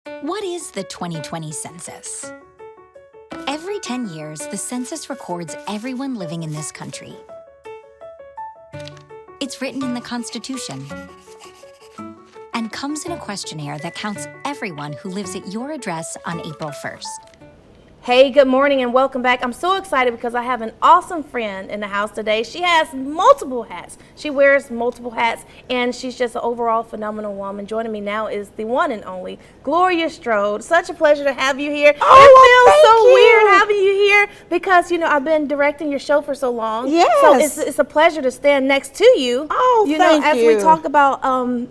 What is the 2020 census? Every 10 years, the census records everyone living in this country. It's written in the Constitution and comes in a questionnaire that counts everyone who lives at your address on April 1st. Hey, good morning and welcome back. I'm so excited because I have an awesome friend in the house today. She has multiple hats. She wears multiple hats and she's just an overall phenomenal woman. Joining me now is the one and only Gloria Strode. Such a pleasure to have you here. Oh, it feels so weird having you here because, you know, I've been directing your show for so long. Yes. So it's a pleasure to stand next to you. Oh, thank you. As we talk about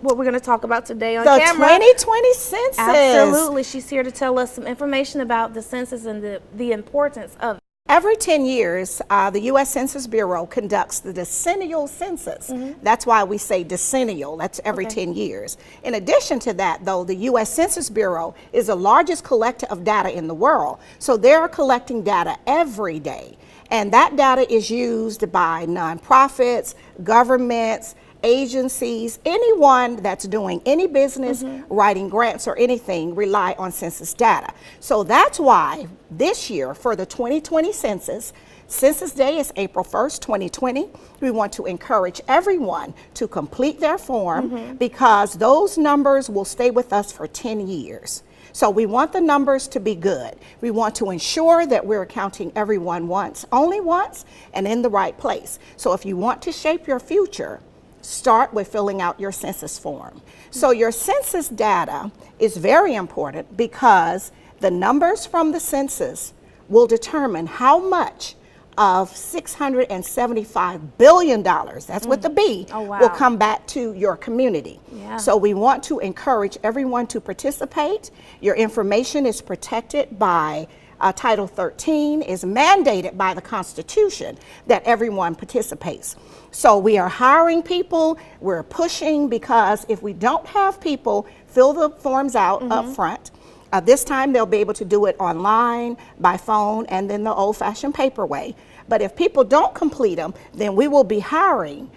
what we're going to talk about today on the camera. 2020 census. Absolutely. She's here to tell us some information about the census and the importance of it. Every 10 years, the U.S. Census Bureau conducts the decennial census. That's why we say decennial. That's every 10 years. In addition to that, though, the U.S. Census Bureau is the largest collector of data in the world. So they're collecting data every day. And that data is used by nonprofits, governments, agencies, anyone that's doing any business, writing grants or anything, rely on census data. So that's why this year for the 2020 census, Census Day is April 1st, 2020. We want to encourage everyone to complete their form because those numbers will stay with us for 10 years. So we want the numbers to be good. We want to ensure that we're counting everyone once, only once, and in the right place. So if you want to shape your future, start with filling out your census form. So your census data is very important because the numbers from the census will determine how much of $675 billion, that's with the B, will come back to your community. So we want to encourage everyone to participate. Your information is protected by Title 13, is mandated by the Constitution that everyone participates. So we are hiring people, we're pushing, because if we don't have people fill the forms out up front, this time they'll be able to do it online, by phone, and then the old-fashioned paper way. But if people don't complete them, then we will be hiring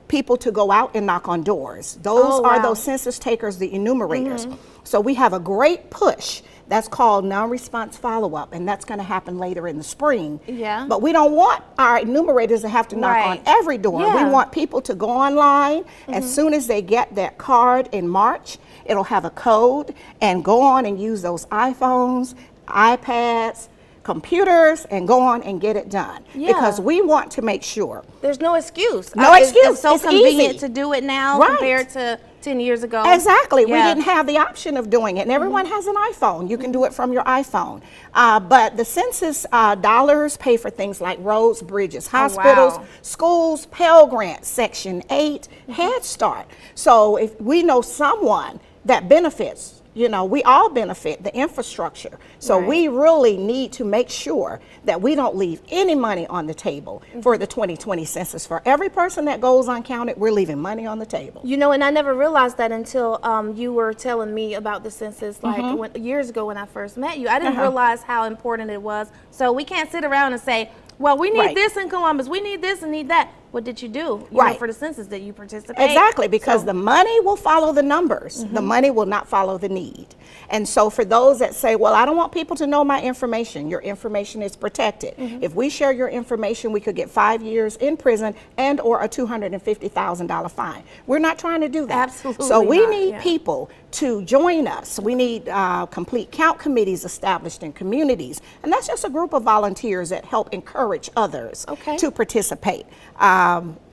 people to go out and knock on doors. Those are those census takers, the enumerators. So we have a great push that's called non-response follow-up, and that's going to happen later in the spring. But we don't want our enumerators to have to knock on every door. We want people to go online as soon as they get that card in March. It'll have a code, and go on and use those iPhones, iPads, computers, and go on and get it done. Because we want to make sure there's no excuse. No excuse. It's so it's convenient easy to do it now compared to 10 years ago. Exactly. We didn't have the option of doing it, and everyone has an iPhone. You can do it from your iPhone. But the census dollars pay for things like roads, bridges, hospitals, schools, Pell Grants, Section 8, Head Start. So if we know someone that benefits, you know, we all benefit the infrastructure. So we really need to make sure that we don't leave any money on the table for the 2020 census. For every person that goes uncounted, we're leaving money on the table. You know, and I never realized that until you were telling me about the census like years ago when I first met you. I didn't realize how important it was. So we can't sit around and say, well, we need this in Columbus, we need this and need that. What did you do you know, for the census? Did you participate? Exactly, because the money will follow the numbers. The money will not follow the need. And so for those that say, well, I don't want people to know my information, your information is protected. If we share your information, we could get 5 years in prison and or a $250,000 fine. We're not trying to do that. Absolutely So we not, need people to join us. We need complete count committees established in communities. And that's just a group of volunteers that help encourage others to participate.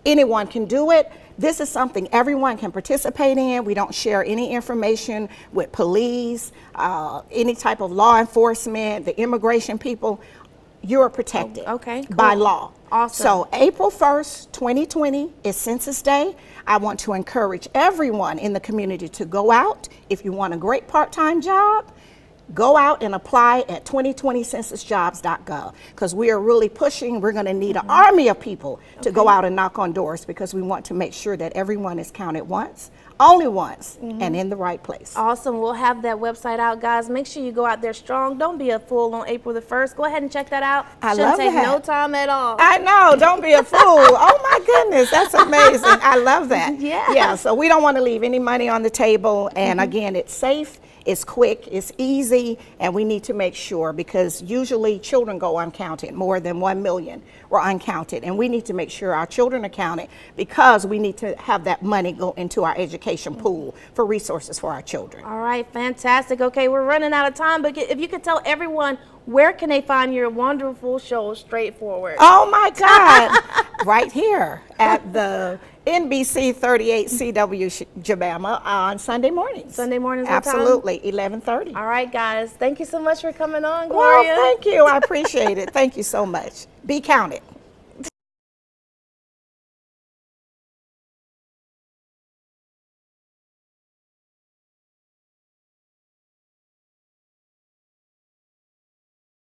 Anyone can do it. This is something everyone can participate in. We don't share any information with police, any type of law enforcement, the immigration people. You're protected by law. Awesome. So April 1st, 2020 is Census Day. I want to encourage everyone in the community to go out. If you want a great part-time job, go out and apply at 2020censusjobs.gov, because we are really pushing. We're going to need an army of people to go out and knock on doors, because we want to make sure that everyone is counted once, only once, and in the right place. Awesome. We'll have that website out, guys. Make sure you go out there strong. Don't be a fool on April the 1st. Go ahead and check that out. I Shouldn't love take that. no time at all. I know, don't be a fool. Oh my goodness, that's amazing. I love that. Yeah. Yeah, so we don't want to leave any money on the table. And again, it's safe, it's quick, it's easy, and we need to make sure, because usually children go uncounted. More than 1 million were uncounted, and we need to make sure our children are counted, because we need to have that money go into our education pool for resources for our children. All right, fantastic. Okay, we're running out of time, but if you could tell everyone, where can they find your wonderful show, Straightforward? Oh my God, right here at the NBC 38 CW Jabama on Sunday mornings. Sunday mornings, what time? Absolutely, 11:30. All right, guys. Thank you so much for coming on, Gloria. Well, thank you. I appreciate it. Thank you so much. Be counted.